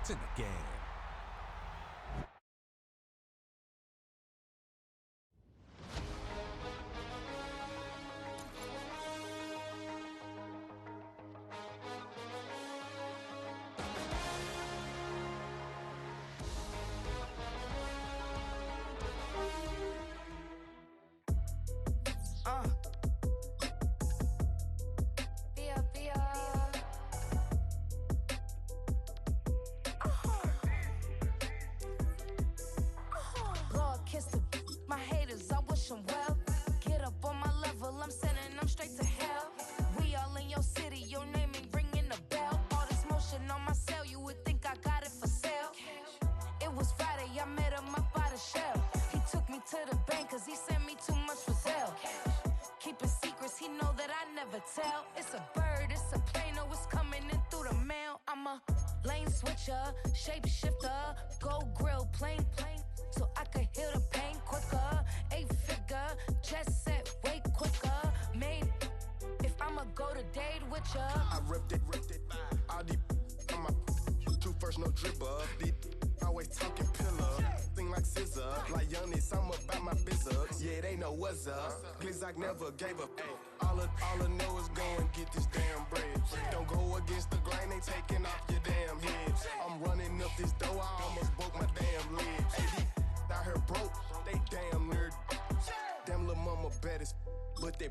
It's in the game. My haters, I wish them well. Get up on my level, I'm sending them straight to hell. We all in your city, your name ain't ringing the bell. All this motion on my cell, you would think I got it for sale. It was Friday, I met him up by the shell. He took me to the bank, cause he sent me too much for sale. Keeping secrets, he know that I never tell. It's a bird, it's a plane, oh, it's coming in through the mail. I'm a lane switcher, shapeshifter, go grill, plane, so I could heal the pain quicker. 8-figure, just set way quicker. Made, if I'ma go to date with ya. I ripped it. All these on my two first, no dribble. These always talking pillar. Thing like scissor. Like Giannis, I'm about my business. Yeah, they know what's up. Glizak never gave up. All I know is go and get this damn bread. Don't go against the grain, they taking off your damn head. I'm running up this door, I almost broke my damn legs. Hey, out here broke, they damn nerd. Damn lil' mama bad as but they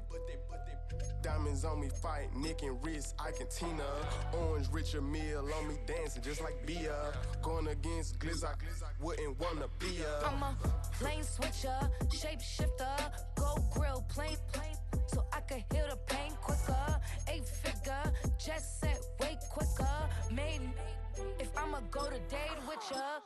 diamonds on me fight, Nick and wrist, Ike and Tina. Orange Richard Mill on me dancing just like Bia. Going against Glizak, wouldn't wanna be a. I'm a lane switcher, shapeshifter, go grill, plane, so I could heal the pain quicker. 8-figure, just set way quicker. Made, if I'ma go to date with ya.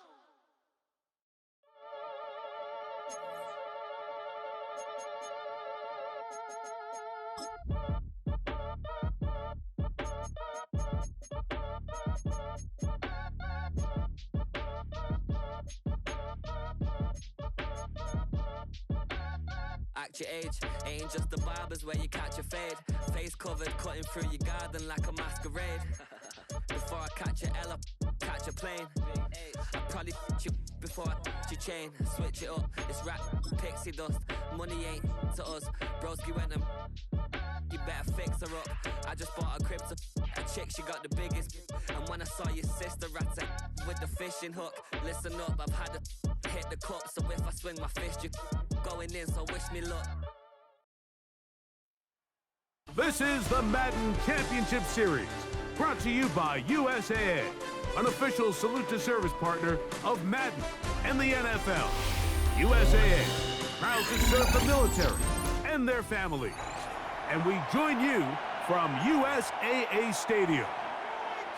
Act your age, ain't just the barbers where you catch a fade. Face covered, cutting through your garden like a masquerade. Before I catch a L, I catch a plane. I probably you before I your chain. Switch it up, it's rap, pixie dust. Money ain't to us. Broski went and you better fix her up. I just bought a crib to a chick, she got the biggest. And when I saw your sister at it with the fishing hook, listen up, I've had to hit the cup. So if I swing my fist, you going in, so wish me luck. This is the Madden Championship Series, brought to you by USAA, an official salute to service partner of Madden and the NFL. USAA, proud to serve the military and their families. And we join you from USAA Stadium.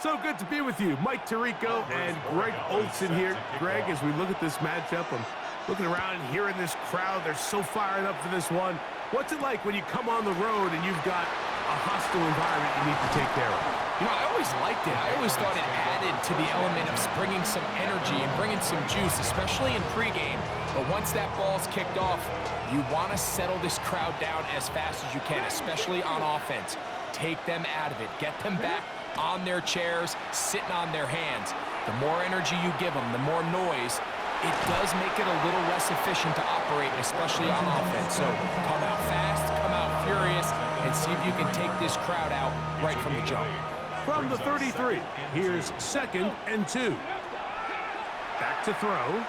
So good to be with you, Mike Tirico and Greg Olson here. Greg, as we look at this matchup, I'm looking around and hearing this crowd. They're so fired up for this one. What's it like when you come on the road and you've got a hostile environment you need to take care of? You know, I always liked it. I always thought it added to the element of bringing some energy and bringing some juice, especially in pregame. But once that ball's kicked off, you want to settle this crowd down as fast as you can, especially on offense. Take them out of it. Get them back on their chairs, sitting on their hands. The more energy you give them, the more noise, it does make it a little less efficient to operate, especially on offense. So come out fast, come out furious, and see if you can take this crowd out right from the jump. From the 33, here's 2nd and 2. Back to throw.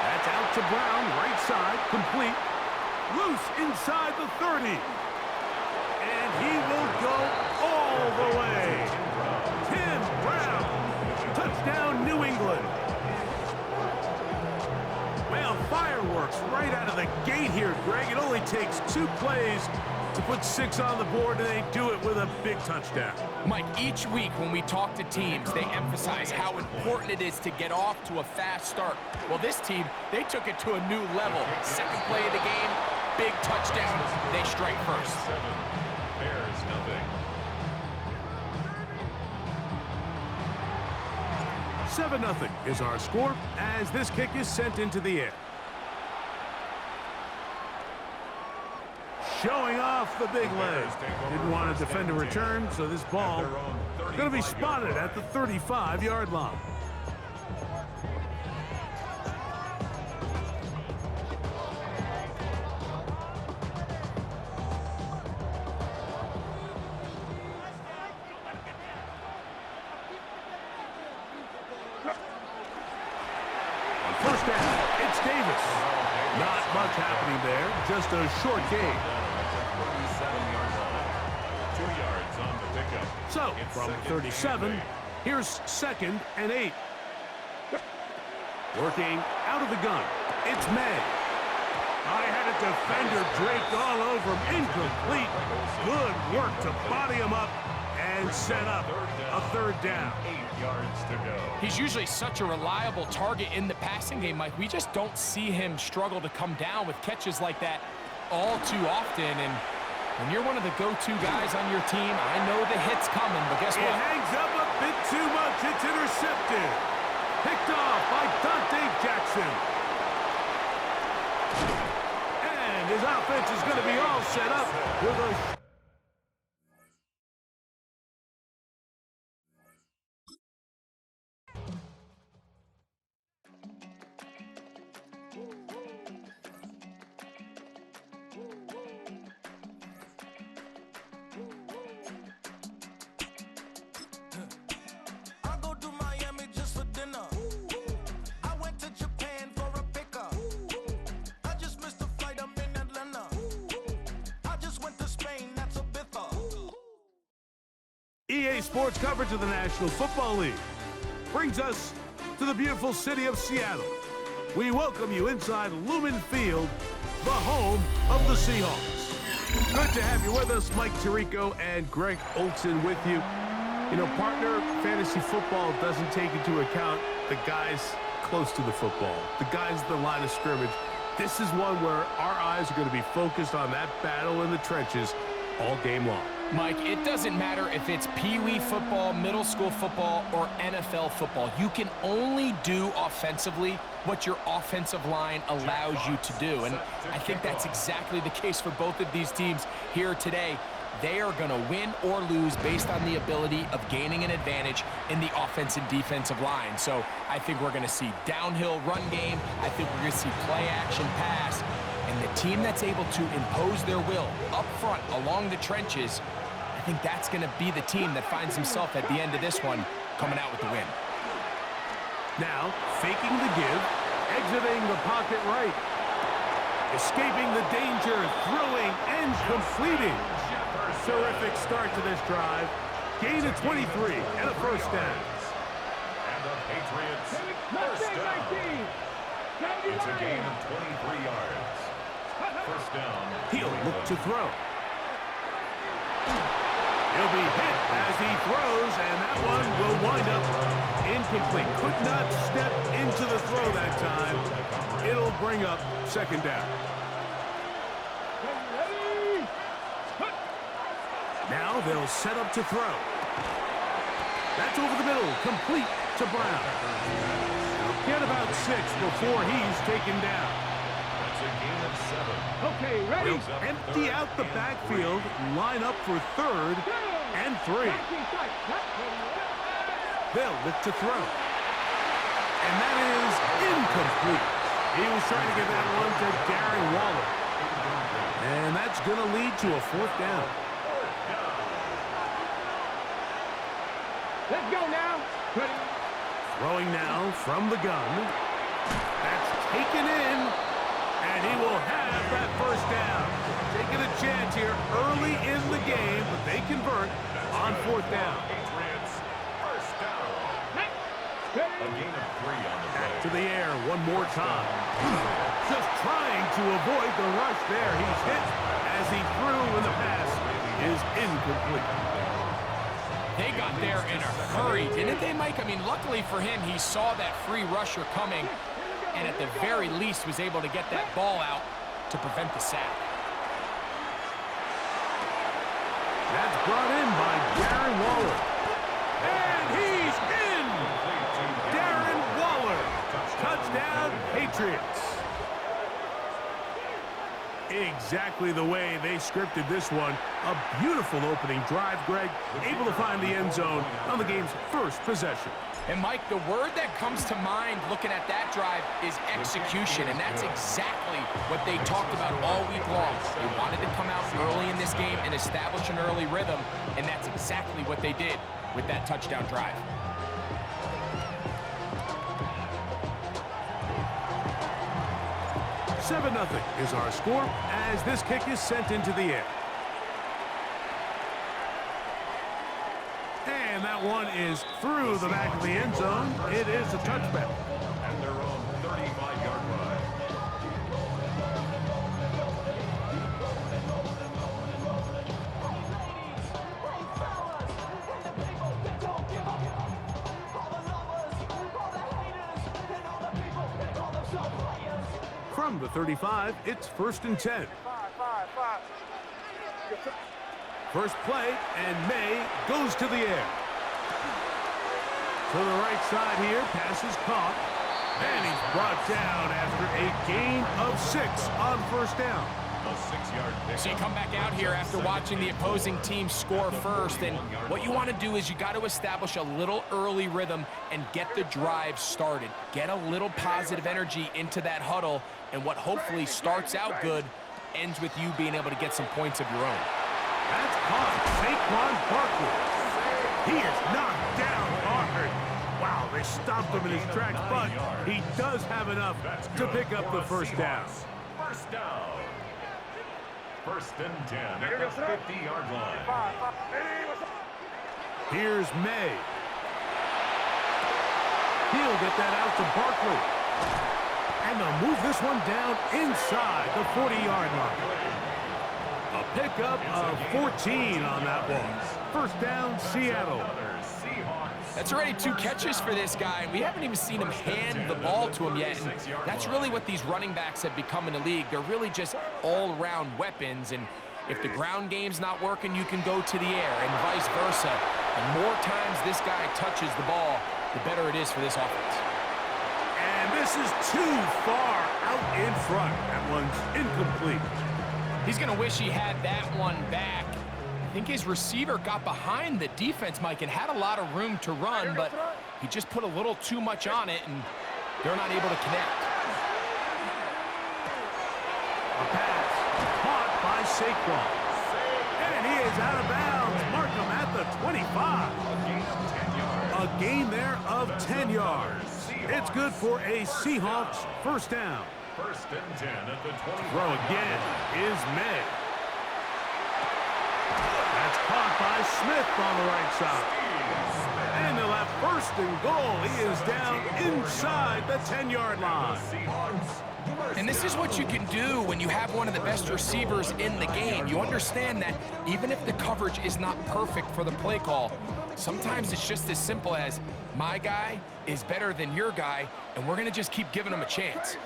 That's out to Brown, right side, complete. Loose inside the 30. And he will go all the way. Tim Brown, touchdown New England. Well, fireworks right out of the gate here, Greg. It only takes 2 plays to put 6 on the board, and they do it with a big touchdown. Mike, each week when we talk to teams, they emphasize how important it is to get off to a fast start. Well, this team, they took it to a new level. Second play of the game, big touchdown. They strike first. Bears, nothing. 7-0 is our score as this kick is sent into the air. showing off the big leg. Didn't want to defend a return, so this ball is going to be spotted at the 35-yard line. First down, it's Davis. Not much happening there, just a short gain. 2 yards on the pickup. So, from 37, here's 2nd and 8. Working out of the gun, it's May. I had a defender draped all over him, incomplete. Good work to body him up and set up a 3rd down. 8 yards to go. He's usually such a reliable target in the passing game, Mike. We just don't see him struggle to come down with catches like that all too often. And when you're one of the go-to guys on your team, I know the hit's coming, but guess what? It hangs up a bit too much. It's intercepted. Picked off by Dante Jackson. And his offense is going to be all set up with a... EA Sports coverage of the National Football League brings us to the beautiful city of Seattle. We welcome you inside Lumen Field, the home of the Seahawks. Good to have you with us. Mike Tirico and Greg Olson with you. You know, partner, fantasy football doesn't take into account the guys close to the football, the guys at the line of scrimmage. This is one where our eyes are going to be focused on that battle in the trenches all game long. Mike, it doesn't matter if it's Pee-wee football, middle school football, or NFL football. You can only do offensively what your offensive line allows you to do. And I think that's exactly the case for both of these teams here today. They are going to win or lose based on the ability of gaining an advantage in the offensive and defensive line. So I think we're going to see downhill run game. I think we're going to see play action pass. And the team that's able to impose their will up front along the trenches, I think that's going to be the team that finds himself at the end of this one coming out with the win. Now, faking the give, exiting the pocket right. Escaping the danger, throwing and completing. Terrific start to this drive. Gain of 23 and a first down. And the Patriots first down. It's a gain of 23 yards. First down. He'll look to throw. He'll be hit as he throws, and that one will wind up incomplete. Could not step into the throw that time. It'll bring up second down. Now they'll set up to throw. That's over the middle, complete to Brown. Get about 6 before he's taken down. That's a gain of 7. Okay, ready. They'll empty out the backfield, line up for 3rd and 3. They'll look to throw. And that is incomplete. He was trying to get that one to Darren Waller. And that's going to lead to a 4th down. Let's go now. Ready. Throwing now from the gun. That's taken in, and he will have that first down. Taking a chance here early in the game, but they convert on 4th down. Patriots first down. A gain of 3 on the Back play. to the air one more time. Just trying to avoid the rush there. He's hit as he threw, and the pass is incomplete. They got there in a hurry, didn't they, Mike? I mean, luckily for him, he saw that free rusher coming and at the very least was able to get that ball out to prevent the sack. That's brought in by Darren Waller. And he's in! Darren Waller. Touchdown, Patriots. Exactly the way they scripted this one. A beautiful opening drive, Greg, able to find the end zone on the game's first possession. And Mike, the word that comes to mind looking at that drive is execution, and that's exactly what they talked about all week long. They wanted to come out early in this game and establish an early rhythm, and that's exactly what they did with that touchdown drive. $7-0 is our score as this kick is sent into the air. And that one is through the back of the end zone. It is a touchback. And their own 35-yard line. From the 35, it's 1st and 10. First play, and May goes to the air. To the right side here, pass is caught. And he's brought down after a gain of 6 on first down. A 6-yard pick. So you come back out here after watching the opposing team score first, and what you want to do is you got to establish a little early rhythm and get the drive started. Get a little positive energy into that huddle, and what hopefully starts out good ends with you being able to get some points of your own. That's caught Saquon Barkley. He is knocked down hard. Wow, they stopped him in his tracks, but he does have enough to pick up the first down. First down. 1st and 10 at the 50-yard line. Here's May. He'll get that out to Barkley. And they'll move this one down inside the 40-yard line. A pickup of 14 on that one. First down, Seattle. That's already 2 catches for this guy, and we haven't even seen him hand the ball to him yet. And that's really what these running backs have become in the league. They're really just all-around weapons, and if the ground game's not working, you can go to the air, and vice versa. The more times this guy touches the ball, the better it is for this offense. And this is too far out in front. That one's incomplete. He's going to wish he had that one back. I think his receiver got behind the defense, Mike, and had a lot of room to run, but he just put a little too much on it, and they're not able to connect. A pass caught by Saquon. And he is out of bounds. Mark him at the 25. A gain there of 10 yards. It's good for a Seahawks first down. 1st and 10 at the 20. Throw again is May. That's caught by Smith on the right side. And they'll have 1st and goal. He is down inside the 10-yard line. And this is what you can do when you have one of the best receivers in the game. You understand that even if the coverage is not perfect for the play call, sometimes it's just as simple as my guy is better than your guy, and we're going to just keep giving him a chance.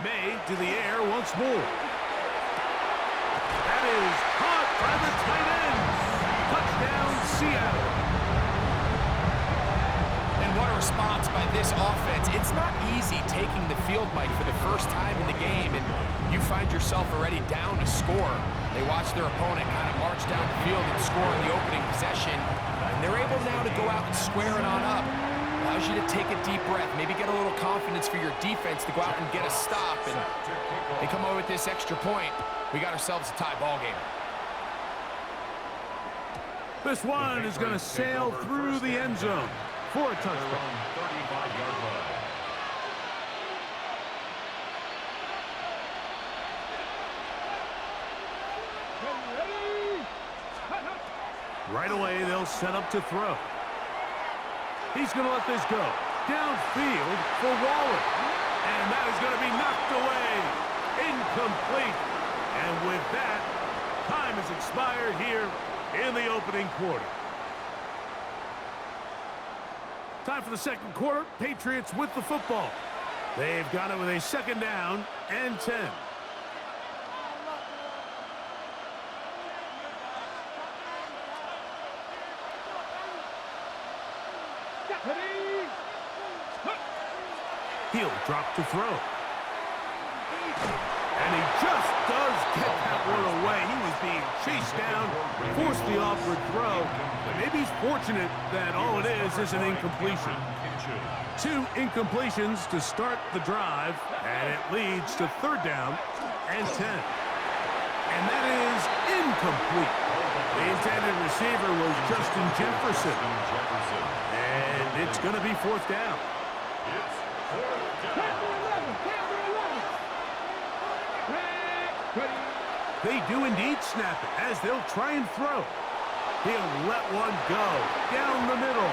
May to the air once more. That is caught by the tight end. Touchdown, Seattle. And what a response by this offense. It's not easy taking the field, Mike, for the first time in the game, and you find yourself already down to score. They watch their opponent kind of march down the field and score in the opening possession, and they're able now to go out and square it on up. Allows you to take a deep breath, maybe get a little confidence for your defense to go out and get a stop, and they come over with this extra point. We got ourselves a tie ball game. This one is going to sail through the end zone for a touchdown. 35-yard line. Right away, they'll set up to throw. He's going to let this go. Downfield for Waller. And that is going to be knocked away. Incomplete. And with that, time has expired here in the opening quarter. Time for the second quarter. Patriots with the football. They've got it with a 2nd down and 10. He'll drop to throw. And And he just does get that one away. He was being chased down, forced the awkward throw. But maybe he's fortunate that all it is an incompletion. 2 incompletions to start the drive, and it leads to 3rd down and 10. And that is incomplete. The intended receiver was Justin Jefferson. And it's going to be 4th down. They do indeed snap it as they'll try and throw. He'll let one go down the middle.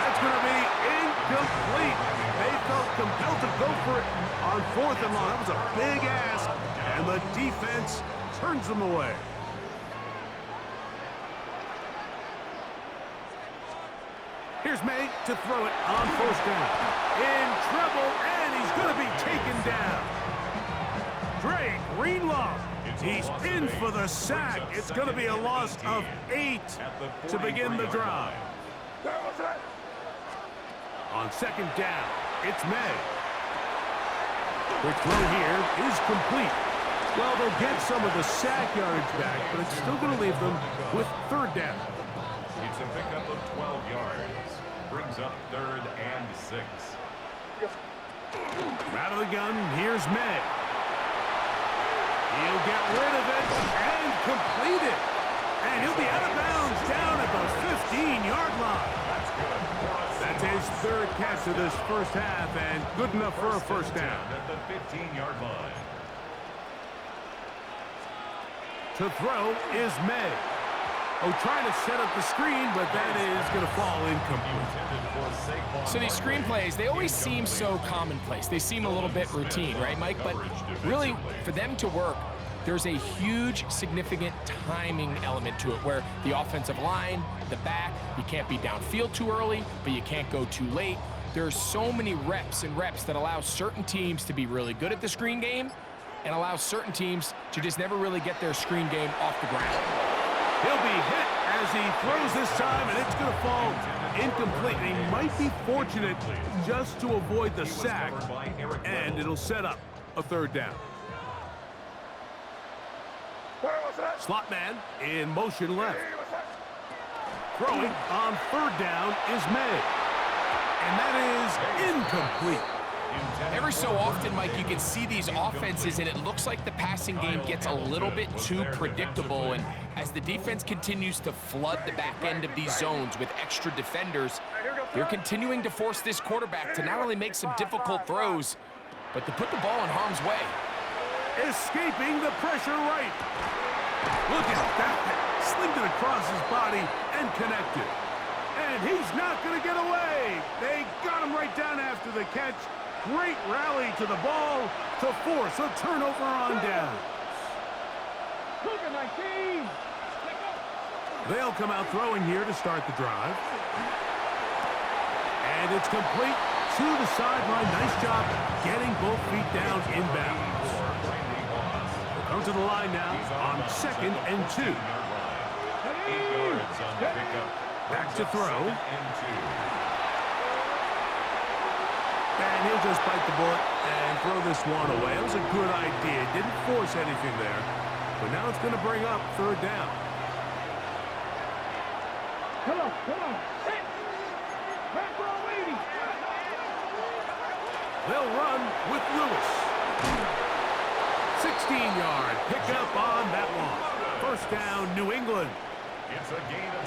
That's going to be incomplete. They felt compelled to go for it on 4th and long. That was a big ask, and the defense turns them away. Here's May to throw it on 1st down. In trouble, and he's going to be taken down. Dre Greenlaw. He's in for the sack. It's going to be a loss of 8 to begin the drive. On 2nd down, it's May. The throw here is complete. Well, they'll get some of the sack yardage back, but it's still going to leave them with 3rd down. It's a pickup of 12 yards. Brings up 3rd and 6. Out of the gun, here's May. He'll get rid of it and complete it. And he'll be out of bounds down at the 15-yard line. That's his 3rd catch of this first half, and good enough for a 1st down. At the 15-yard line. To throw is May. Oh, trying to set up the screen, but that is going to fall incomplete. So these screen plays, they always seem so commonplace. They seem a little bit routine, right, Mike? But really, for them to work, there's a huge, significant timing element to it where the offensive line, the back, you can't be downfield too early, but you can't go too late. There's so many reps and reps that allow certain teams to be really good at the screen game and allow certain teams to just never really get their screen game off the ground. He'll be hit as he throws this time, and it's going to fall incomplete. He might be fortunate just to avoid the sack, and it'll set up a 3rd down. Slot man in motion left. Throwing on 3rd down is May. And that is incomplete. Every so often, Mike, you can see these offenses, and it looks like the passing game gets a little bit too predictable. And as the defense continues to flood the back end of these zones with extra defenders, they're continuing to force this quarterback to not only make some difficult throws, but to put the ball in harm's way. Escaping the pressure right. Look at that. Slinged it across his body and connected. And he's not going to get away. They got him right down after the catch. Great rally to the ball to force a turnover on down. They'll come out throwing here to start the drive. And it's complete to the sideline. Nice job getting both feet down inbounds. We'll come to the line now on 2nd and 2. Back to throw. And he'll just bite the bullet and throw this one away. It was a good idea. Didn't force anything there. But now it's going to bring up 3rd down. Come on. Back row 80. They'll run with Lewis. 16-yard pickup on that one. 1st down, New England.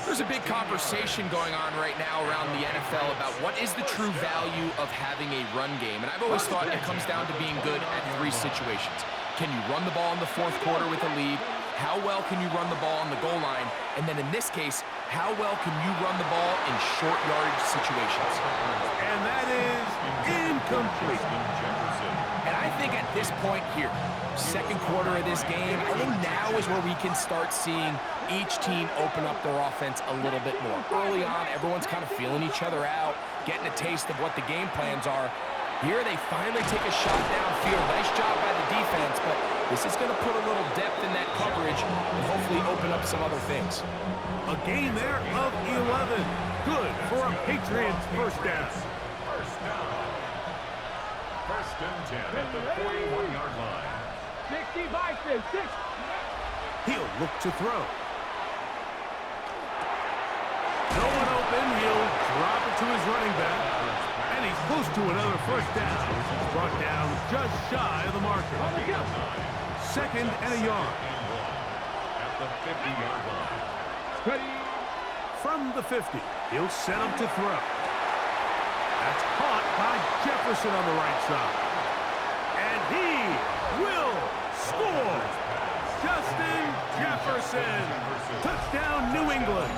There's a big conversation going on right now around the NFL about what is the true value of having a run game. And I've always thought it comes down to being good at 3 situations. Can you run the ball in the 4th quarter with a lead? How well can you run the ball on the goal line? And then in this case, how well can you run the ball in short yardage situations? And that is incomplete. And I think at this point here, 2nd quarter of this game, I think now is where we can start seeing each team open up their offense a little bit more. Early on, everyone's kind of feeling each other out, getting a taste of what the game plans are. Here they finally take a shot downfield. Nice job by the defense, but this is going to put a little depth in that coverage and hopefully open up some other things. A gain there of 11. Good for a Patriots 1st down. 1st and 10 at the 41-yard line. He'll look to throw. No one open. He'll drop it to his running back. And he's close to another first down. He's brought down just shy of the marker. Second and a yard. At the 50-yard line. From the 50, he'll set him to throw. That's caught by Jefferson on the right side. And he will score. Justin Jefferson. Touchdown, New England.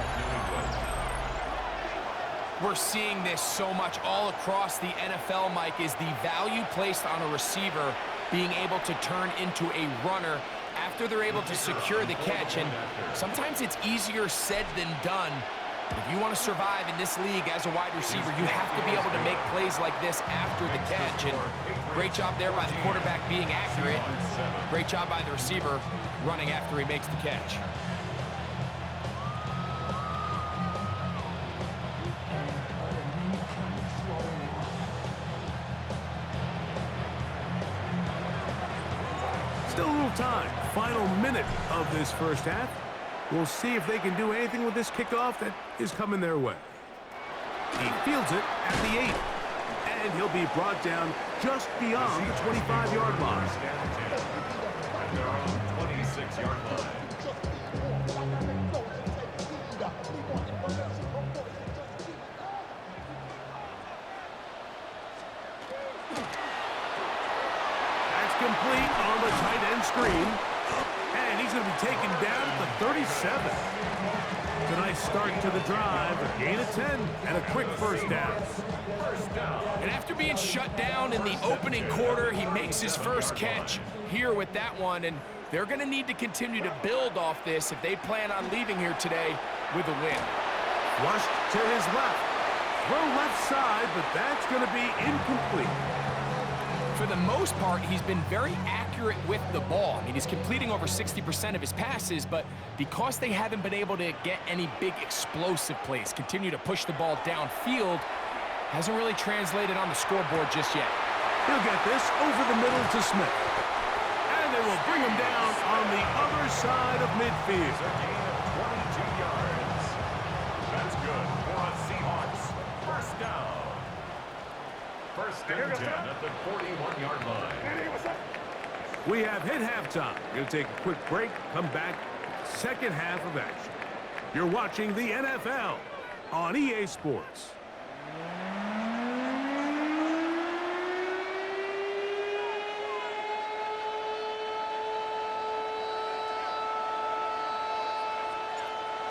We're seeing this so much all across the NFL, Mike, is the value placed on a receiver being able to turn into a runner after they're able to secure the catch. And sometimes it's easier said than done. But if you want to survive in this league as a wide receiver, you have to be able to make plays like this after the catch. And great job there by the quarterback being accurate. Great job by the receiver running after he makes the catch. Still a little time. Final minute of this first half. We'll see if they can do anything with this kickoff that is coming their way. He fields it at the 8. And he'll be brought down just beyond the 25-yard line. At their own 26-yard line. That's complete on the tight end screen. And he's going to be taken down at the 37. It's a nice start to the drive. A gain of 10 and a quick first down. And after being shut down in the opening quarter, he makes his first catch here with that one. And they're going to need to continue to build off this if they plan on leaving here today with a win. Flushed to his left. Throw left side, but that's going to be incomplete. For the most part, he's been very accurate with the ball. I mean, he's completing over 60% of his passes, but because they haven't been able to get any big explosive plays, continue to push the ball downfield, hasn't really translated on the scoreboard just yet. He'll get this over the middle to Smith. And they will bring him down on the other side of midfield. A gain of 22 yards. That's good for a Seahawks first down. First and 10 at the 41-yard line. We have hit halftime. We'll take a quick break, come back, second half of action. You're watching the NFL on EA Sports.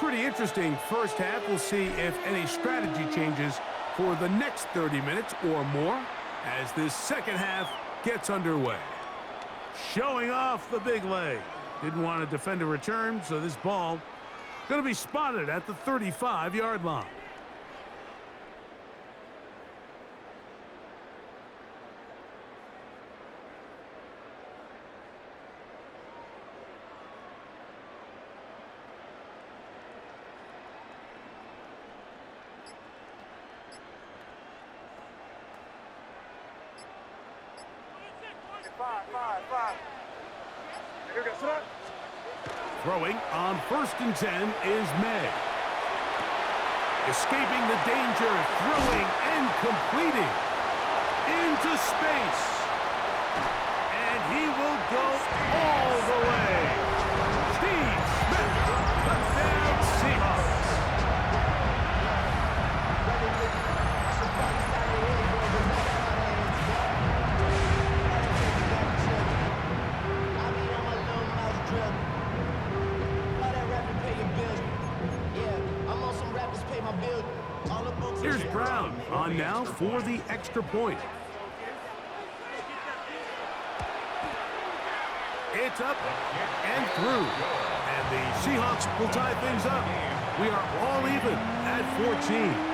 Pretty interesting first half. We'll see if any strategy changes for the next 30 minutes or more as this second half gets underway. Showing off the big leg. Didn't want to defend a return, so this ball going to be spotted at the 35-yard line. Throwing on first and 10 is May. Escaping the danger, throwing and completing into space. And he will go all the way. Steve Smith, touchdown Seahawks. Here's Brown on now for the extra point. It's up and through. And the Seahawks will tie things up. We are all even at 14.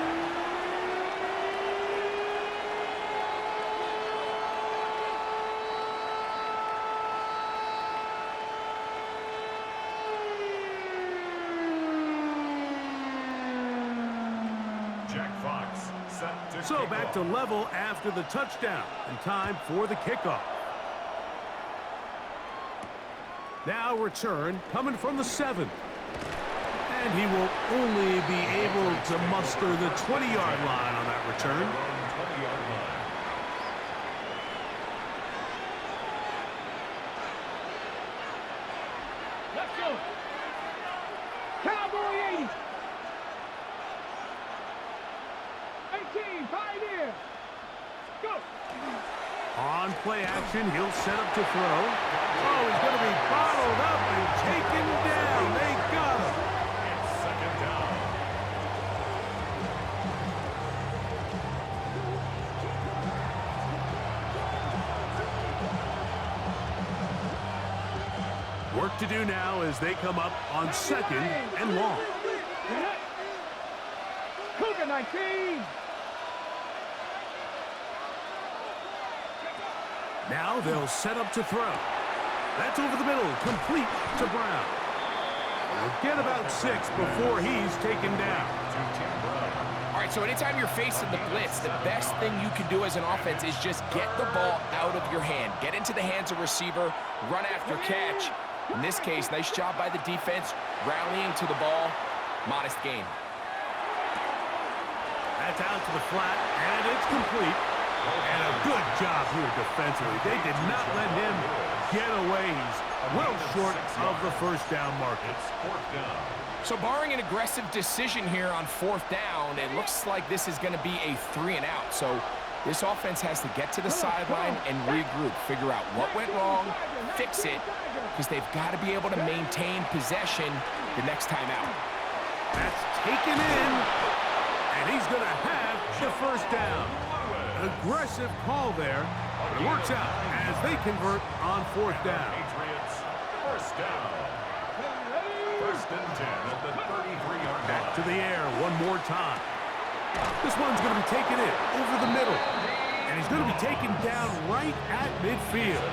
So back to level after the touchdown and time for the kickoff. Now return coming from the 7. And he will only be able to muster the 20-yard line on that return. 20-yard line. Let's go. Cowboy 80. 18, Pioneer. Go. On play action, he'll set up to throw. Oh, he's going to be bottled up and taken down. They got him. It's second down. Work to do now as they come up on 2nd and long. Cougar 19. Now they'll set up to throw. That's over the middle, complete to Brown. They'll get about 6 before he's taken down. All right, so anytime you're facing the blitz, the best thing you can do as an offense is just get the ball out of your hand. Get into the hands of receiver, run after catch. In this case, nice job by the defense, rallying to the ball. Modest gain. That's out to the flat, and it's complete. And a good job here defensively. They did not let him get away. He's well short of the first down marker. Fourth down. So barring an aggressive decision here on 4th down, it looks like this is going to be a 3 and out. So this offense has to get to the sideline and regroup, figure out what went wrong, fix it, because they've got to be able to maintain possession the next time out. That's taken in, and he's going to have the first down. An aggressive call there. It works out as they convert on 4th down. Patriots, first down. First and 10 at the 33-yard line. Back to the air one more time. This one's going to be taken in over the middle. And he's going to be taken down right at midfield.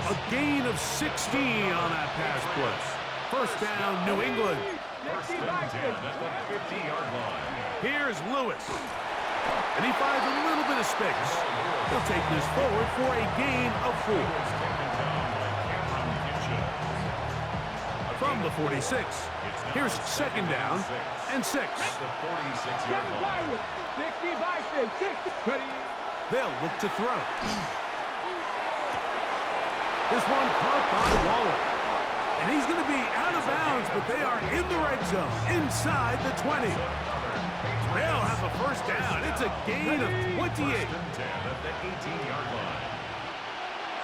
A gain of 16 on that pass play. First down, New England. First and 10 at the 50-yard line. Here's Lewis. And he finds a little bit of space. He'll take this forward for a gain of 4. From the 46. Here's second down and 6. At the 46-yard line. 60. They'll look to throw. This one caught by Waller. And he's going to be out of bounds, but they are in the red zone, inside the 20. They'll have a first down. It's a gain of 28. First and 10 at the 18-yard line.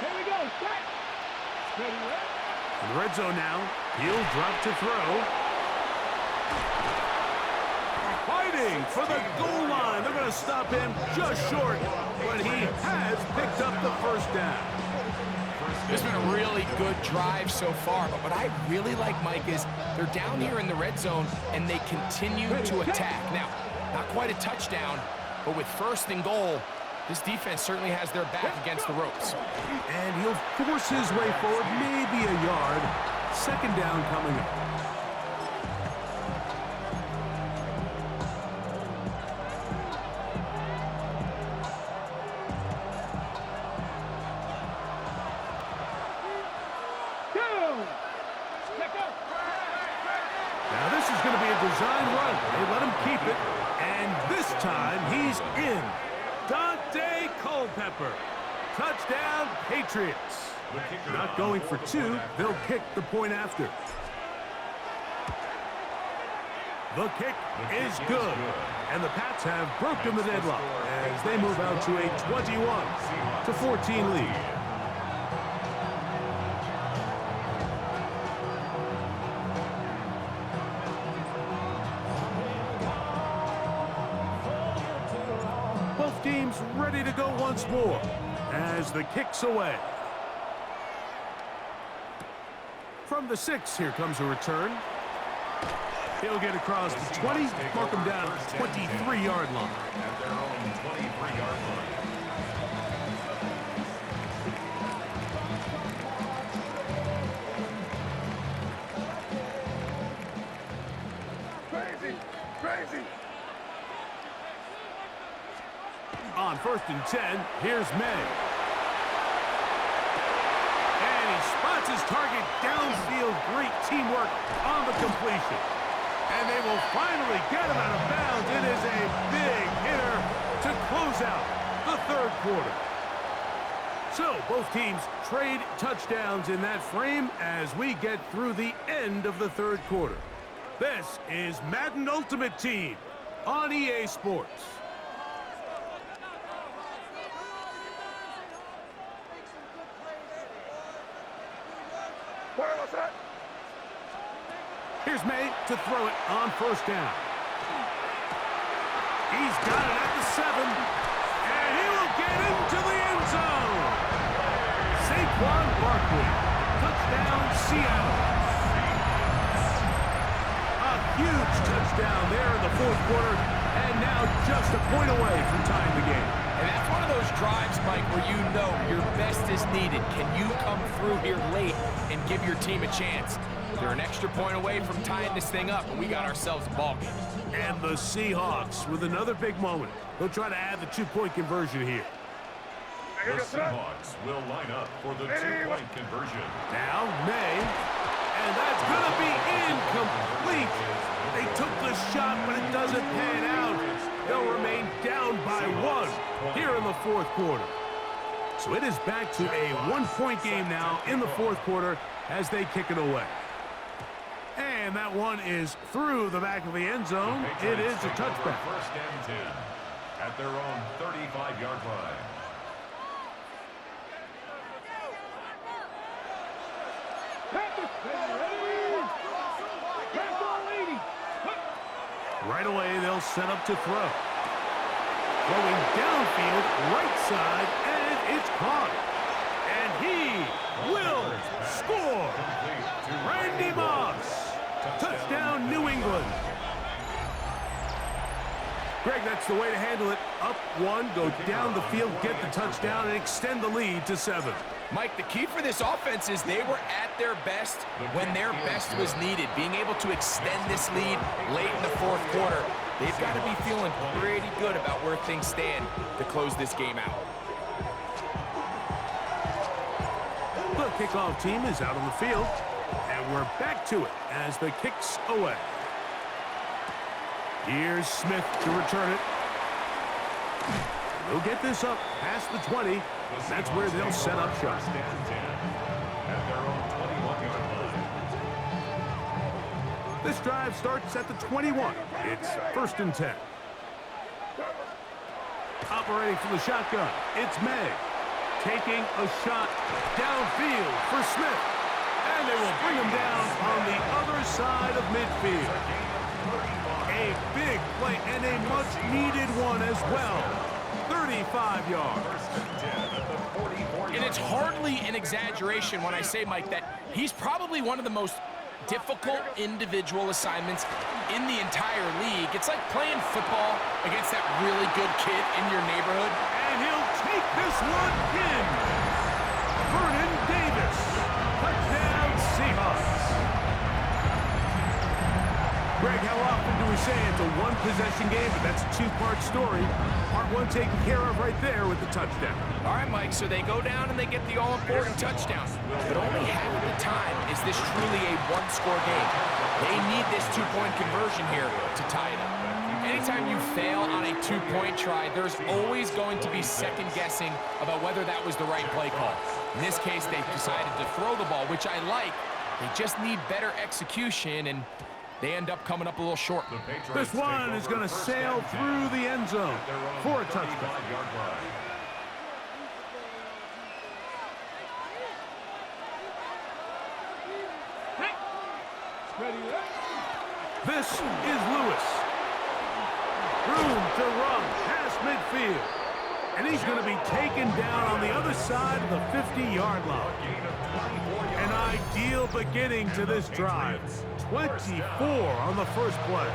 Here we go. Set. Ready, ready. In the red zone now, he'll drop to throw. Fighting for the goal line. They're going to stop him just short, but he has picked up the first down. This has been a really good drive so far, but what I really like, Mike, is they're down here in the red zone, and they continue to attack. Now, not quite a touchdown, but with 1st and goal, this defense certainly has their back against the ropes. And he'll force his way forward, maybe a yard. Second down coming up. Now this is going to be a design run. They let him keep it, and this time he's in. Dante Culpepper. Touchdown, Patriots. Not going for 2. They'll kick the point after. The kick is good. And the Pats have broken the deadlock as they move out to a 21-14 lead. Both teams ready to go once more as the kick's away. From the 6, here comes a return. He'll get across the 20, mark him down at the 23-yard line. At their own 23-yard line. Crazy. On 1st and 10, here's May. And And he spots his target downfield. Great teamwork on the completion. And they will finally get him out of bounds. It is a big hitter to close out the third quarter. So both teams trade touchdowns in that frame as we get through the end of the third quarter. This is Madden Ultimate Team on EA Sports. Here's May to throw it on first down. He's got it at the 7, and he will get into the end zone. Saquon Barkley, touchdown Seattle. A huge touchdown there in the fourth quarter, and now just a point away from tying the game. And that's one of those drives, Mike, where you know your best is needed. Can you come through here late and give your team a chance? They're an extra point away from tying this thing up, and we got ourselves a ball game. And the Seahawks with another big moment. They'll try to add the two-point conversion here. The Seahawks will line up for the two-point conversion. Now, May, and that's going to be incomplete. They took the shot, but it doesn't pan out. They'll remain down by 1 here in the fourth quarter. So it is back to a one-point game now in the fourth quarter as they kick it away. And that one is through the back of the end zone. It is a touchback. First and 10 at their own 35-yard line. Right away, they'll set up to throw. Throwing downfield, right side, and it's caught. And he will score. Randy Moss. Touchdown, New England. Greg, that's the way to handle it. Up 1, go down the field, get the touchdown, and extend the lead to 7. Mike, the key for this offense is they were at their best when their best was needed. Being able to extend this lead late in the fourth quarter, they've got to be feeling pretty good about where things stand to close this game out. The kickoff team is out on the field, and we're back to it as the kick's away. Here's Smith to return it. They'll get this up past the 20. That's where they'll set up shop. First and 10 at their own 21-yard line. This drive starts at the 21. It's first and 10. Operating from the shotgun, it's May. Taking a shot downfield for Smith. And they will bring him down on the other side of midfield. A big play and a much-needed one as well. 35 yards. And it's hardly an exaggeration when I say, Mike, that he's probably one of the most difficult individual assignments in the entire league. It's like playing football against that really good kid in your neighborhood. And he'll take this one in. Vernon Davis. Touchdown, Seahawks. Greg, how often do we say it's a one-possession game, but that's a two-part story? Part 1 taken care of right there with the touchdown. All right, Mike, so they go down and they get the all-important touchdown. But only half of the time is this truly a one-score game. They need this two-point conversion here to tie it up. Anytime you fail on a two-point try, there's always going to be second-guessing about whether that was the right play call. In this case, they decided to throw the ball, which I like. They just need better execution, and they end up coming up a little short. This one is going to sail through the end zone for a touchdown. This is Lewis. Room to run past midfield. And he's going to be taken down on the other side of the 50-yard line. An ideal beginning to this drive. 24 on the first play.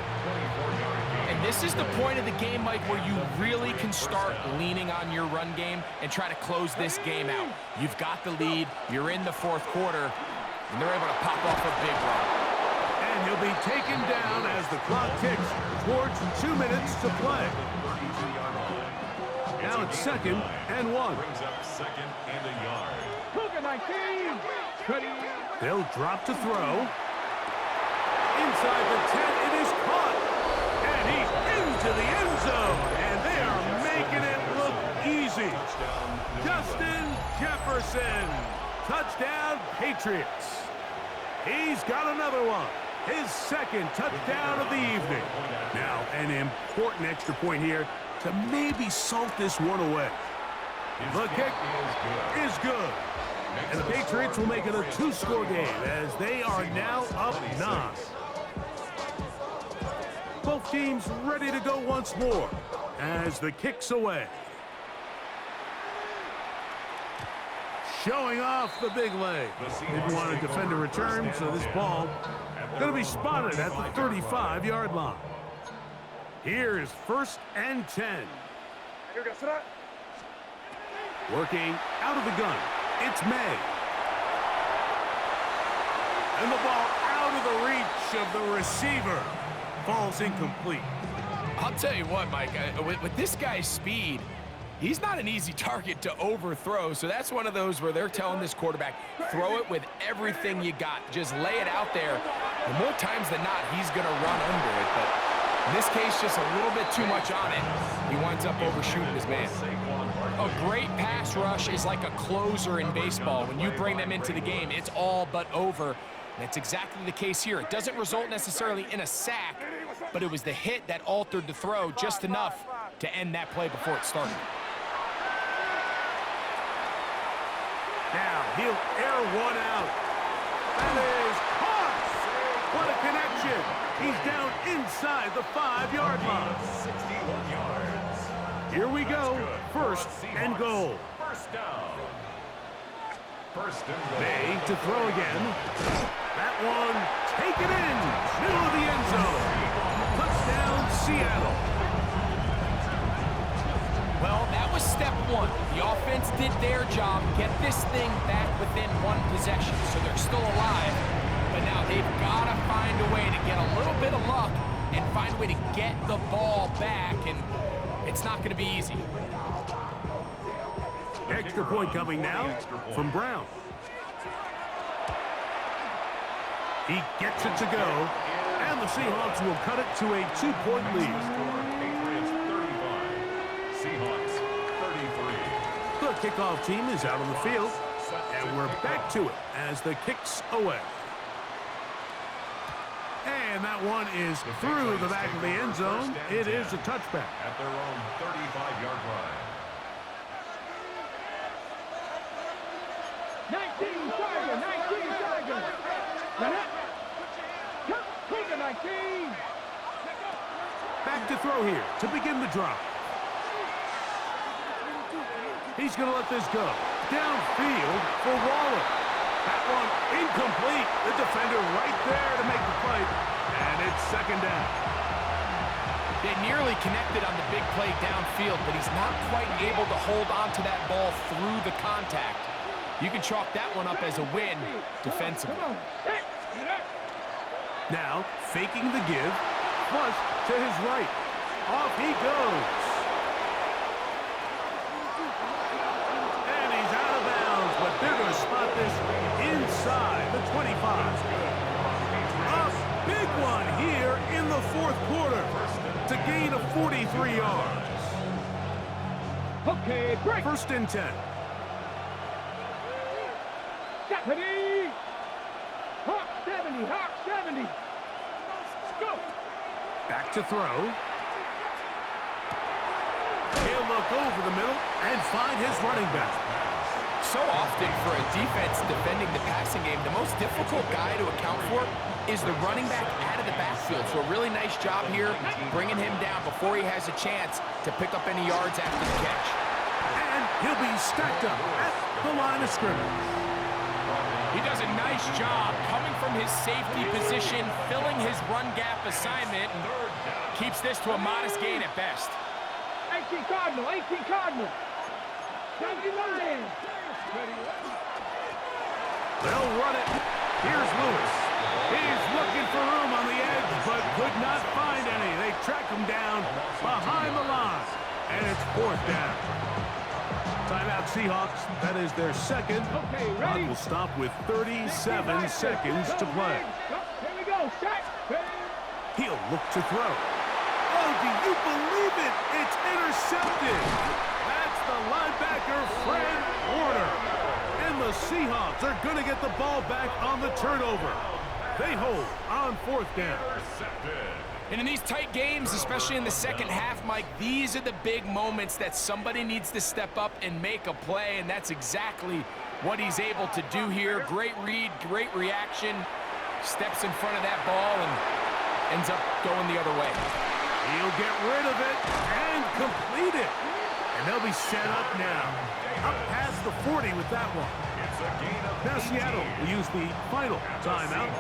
And this is the point of the game, Mike, where you really can start leaning on your run game and try to close this game out. You've got the lead, you're in the fourth quarter, and they're able to pop off a big run. And he'll be taken down as the clock ticks towards 2 minutes to play. Now it's 2nd and 1. Brings up 2nd and a yard. 19. Ready. They'll drop to throw. Inside the 10, it is caught. And he's into the end zone. And they are making it look easy. Justin Jefferson. Touchdown, Patriots. He's got another one. His second touchdown of the evening. Now, an important extra point here to maybe salt this one away. The kick is good. And the Patriots will make it a two-score game as they are now up 9. Both teams ready to go once more as the kick's away. Showing off the big leg. Didn't want to defend a return, so this ball going to be spotted at the 35-yard line. Here's 1st and 10. Working out of the gun. It's May. And the ball out of the reach of the receiver. Falls incomplete. I'll tell you what, Mike, with this guy's speed, he's not an easy target to overthrow, so that's one of those where they're telling this quarterback, throw it with everything you got. Just lay it out there. And more times than not, he's going to run under it, but in this case, just a little bit too much on it. He winds up overshooting his man. A great pass rush is like a closer in baseball. When you bring them into the game, it's all but over. And it's exactly the case here. It doesn't result necessarily in a sack, but it was the hit that altered the throw just enough to end that play before it started. Now he'll air one out. That is caught. What a connection. He's down inside the 5-yard line. 61 yards. Here we go. 1st and goal. First down. 1st and goal. May to throw again. That one taken in. Middle of the end zone. Touchdown, Seattle. Well, that was step 1. The offense did their job, get this thing back within 1 possession, so they're still alive. But now they've got to find a way to get a little bit of luck and find a way to get the ball back, and it's not going to be easy. Extra point coming now from Brown. He gets it to go, and the Seahawks will cut it to a 2-point lead. Patriots 35. Seahawks 33. The kickoff team is out on the field, and we're back to it as the kick's away. And that one is through the back of the end zone. It is a touchback. At their own 35-yard line. 19 Tiger, 19 Tiger. Take it, 19. Back to throw here to begin the drive. He's going to let this go. Downfield for Waller. That one incomplete. The defender right there to make the play. And it's 2nd down. They nearly connected on the big play downfield, but he's not quite able to hold on to that ball through the contact. You can chalk that one up as a win defensively. Now, faking the give. Flush to his right. Off he goes. And he's out of bounds, but they're going to spot this inside the 25. A big one here in the 4th quarter to gain a 43 yards. Okay, break. 1st and 10. Deputy. Hawk 70, Hawk 70. Let's go. Back to throw. He'll look over the middle and find his running back. So often for a defense defending the passing game, the most difficult guy to account for is the running back out of the backfield. So a really nice job here bringing him down before he has a chance to pick up any yards after the catch. And he'll be stacked up at the line of scrimmage. He does a nice job coming from his safety position, filling his run gap assignment, and keeps this to a modest gain at best. 18 Cardinal, 18 Cardinal. 70 Lions. They'll run it. Here's Lewis. He's looking for room on the edge, but could not find any. They track him down behind the line, and it's 4th down. Timeout Seahawks. That is their second. Okay, Clock ready? will stop with 37 seconds to play. Here we go. Set. He'll look to throw. Oh, do you believe it? It's intercepted. That's the linebacker, Fred Warner. And the Seahawks are going to get the ball back on the turnover. They hold on fourth down. And in these tight games, especially in the second half, Mike, these are the big moments that somebody needs to step up and make a play, and that's exactly what he's able to do here. Great read, great reaction, steps in front of that ball and ends up going the other way. He'll get rid of it and complete it. And they'll be set up now. Up past the 40 with that one. Now Seattle will use the final timeout.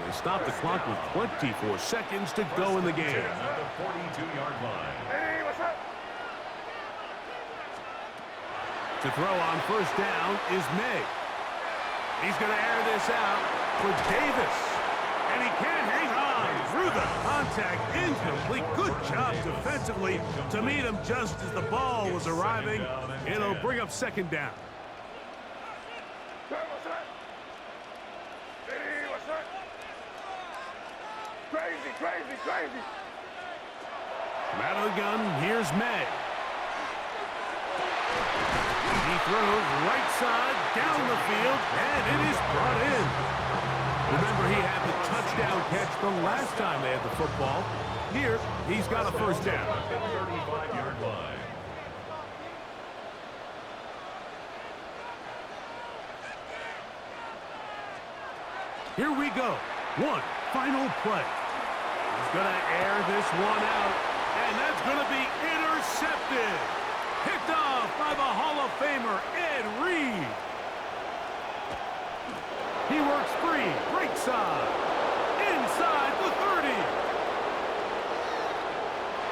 They stop the clock with 24 seconds to go in the game. At the 42-yard line. Hey, what's up? To throw on first down is May. He's going to air this out for Davis. And he can't hang on through the contact. Incomplete. Good job defensively to meet him just as the ball was arriving. It'll bring up second down. What's up? Hey, what's up? Crazy. From out of the gun, here's May. He throws right side, down the field, and it is brought in. Remember, he had the touchdown catch the last time they had the football. Here, he's got a first down. 35-yard line. Here we go. One final play. He's going to air this one out, and that's going to be intercepted. Picked off by the Hall of Famer, Ed Reed. He works free, right side, inside the 30.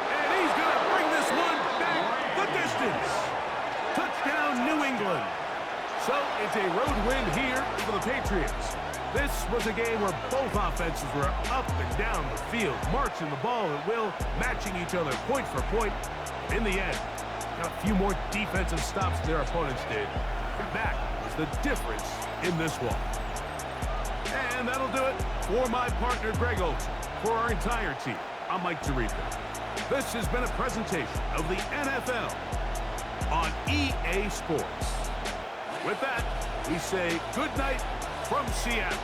And he's going to bring this one back the distance. Touchdown, New England. So it's a road win here for the Patriots. This was a game where both offenses were up and down the field, marching the ball at will, matching each other point for point. In the end, got a few more defensive stops than their opponents did. That was the difference in this one. And that'll do it for my partner, Greg Olson. For our entire team, I'm Mike Tirico. This has been a presentation of the NFL on EA Sports. With that, we say good night from Seattle.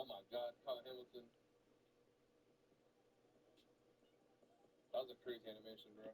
Oh my God, Kyle Hamilton. That was a crazy animation, bro.